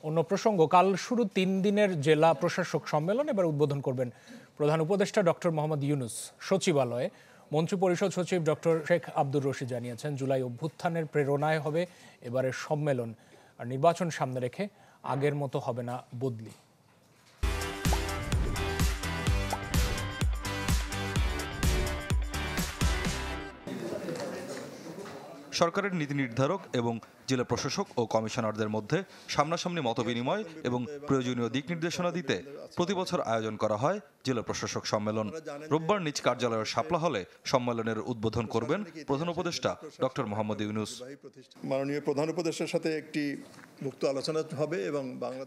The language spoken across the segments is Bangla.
অন্য প্রসঙ্গ, কাল শুরু 3 দিনের জেলা প্রশাসক সম্মেলন এবার উদ্বোধন করবেন প্রধান উপদেষ্টা ডক্টর মোহাম্মদ ইউনূস। সচিবালয়ে মন্ত্রিপরিষদ সচিব ডক্টর শেখ আব্দুর রশিদ জানিয়েছেন, জুলাই অভ্যুত্থানের প্রেরণায় হবে এবারের সম্মেলন, আর নির্বাচন সামনে রেখে আগের মতো হবে না বদলি। সরকারের নীতি নির্ধারক এবং জেলা প্রশাসক ও কমিশনারদের মধ্যে সামনাসামনি মতবিনিময় এবং প্রয়োজনীয় দিক নির্দেশনা দিতে প্রতি বছর আয়োজন করা হয় জেলা প্রশাসক সম্মেলন। রোববার নিজ কার্যালয়ের শাপলা হলে সম্মেলনের উদ্বোধন করবেন প্রধান উপদেষ্টা ডক্টর মোহাম্মদ ইউনূস। মাননীয় প্রধান উপদেষ্টার সাথে একটি মুক্ত আলোচনা হবে এবং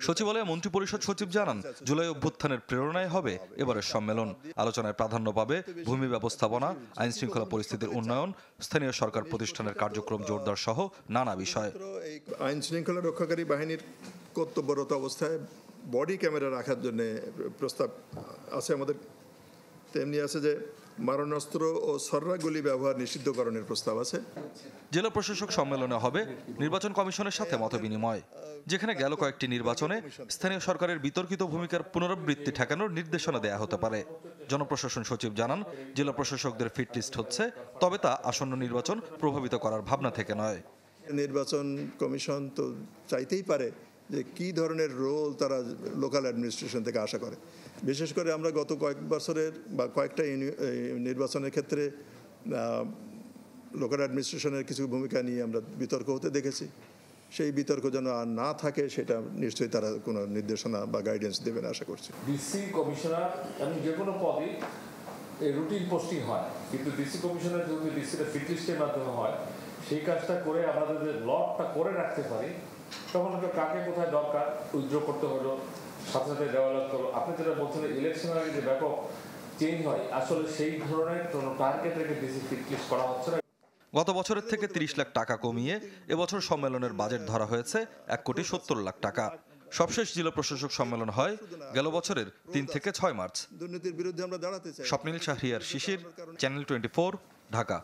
সচিবালয়ে মন্ত্রিপরিষদ সচিব জানান, জুলাই অভ্যুত্থানের প্রেরণায় হবে এবারের সম্মেলন। আলোচনায় প্রাধান্য পাবে ভূমি ব্যবস্থাপনা, আইন শৃঙ্খলা পরিস্থিতির উন্নয়ন, স্থানীয় সরকার প্রতিষ্ঠানের কার্যক্রম জোরদার সহ নানা বিষয়। আইন শৃঙ্খলা রক্ষাকারী বাহিনীর কর্তব্যরত অবস্থায় বডি ক্যামেরা রাখার জন্য প্রস্তাব আছে আমাদের, তেমনি আছে যে মারণাস্ত্র ও সররাগুলি ব্যবহার নিষিদ্ধকরণের প্রস্তাব আছে। জেলা প্রশাসক সম্মেলনে হবে নির্বাচন কমিশনের সাথে মতবিনিময়, যেখানে গেল কয়েকটি নির্বাচনে স্থানীয় সরকারের বিতর্কিত ভূমিকার পুনরাবৃত্তি ঠেকানোর নির্দেশনা দেয়া হতে পারে। জনপ্রশাসন সচিব জানান, জেলা প্রশাসকদের ফিট লিস্ট হচ্ছে, তবে তা আসন্ন নির্বাচন প্রভাবিত করার ভাবনা থেকে নয়। নির্বাচন কমিশন তো চাইতেই পারে যে কী ধরনের রোল তারা লোকাল অ্যাডমিনিস্ট্রেশন থেকে আশা করে। বিশেষ করে আমরা গত কয়েক বছরের বা কয়েকটা নির্বাচনের ক্ষেত্রে লোকাল অ্যাডমিনিস্ট্রেশনের কিছু ভূমিকা নিয়ে আমরা বিতর্ক হতে দেখেছি। সেই বিতর্ক যেন আর না থাকে, সেটা নিশ্চয়ই তারা কোনো নির্দেশনা বা গাইডেন্স দেবেন আশা করছি। ডিসি কমিশনার এবং যে কোনো পদই রুটিন পোস্টিং হয়, কিন্তু ডিসি কমিশনার যদি ডিসিটা ফিট লিস্টের মাধ্যমে হয়, সেই কাজটা করে আমরা যদি লকটা করে রাখতে পারি, তখন কাকে কোথায় দরকার উইথড্র করতে হলো, সাথে সাথে ডেভেলপ করলো। আপনি যেটা বলছেন ইলেকশনের আগে যে ব্যাপক চেঞ্জ হয়, আসলে সেই ধরনের কোনো টার্গেট রেখে ডিসি ফিট লিস্ট করা হচ্ছে না। গত বছরের থেকে 30 লাখ টাকা কমিয়ে এবছর সম্মেলনের বাজেট ধরা হয়েছে 1,70,00,000 টাকা। সবশেষ জেলা প্রশাসক সম্মেলন হয় গেল বছরের 3 থেকে 6 মার্চ। দুর্নীতির বিরুদ্ধে আমরা দাঁড়াতে চাই। স্বপ্নিল শাহরিয়ার শিশির, চ্যানেল 24, ঢাকা।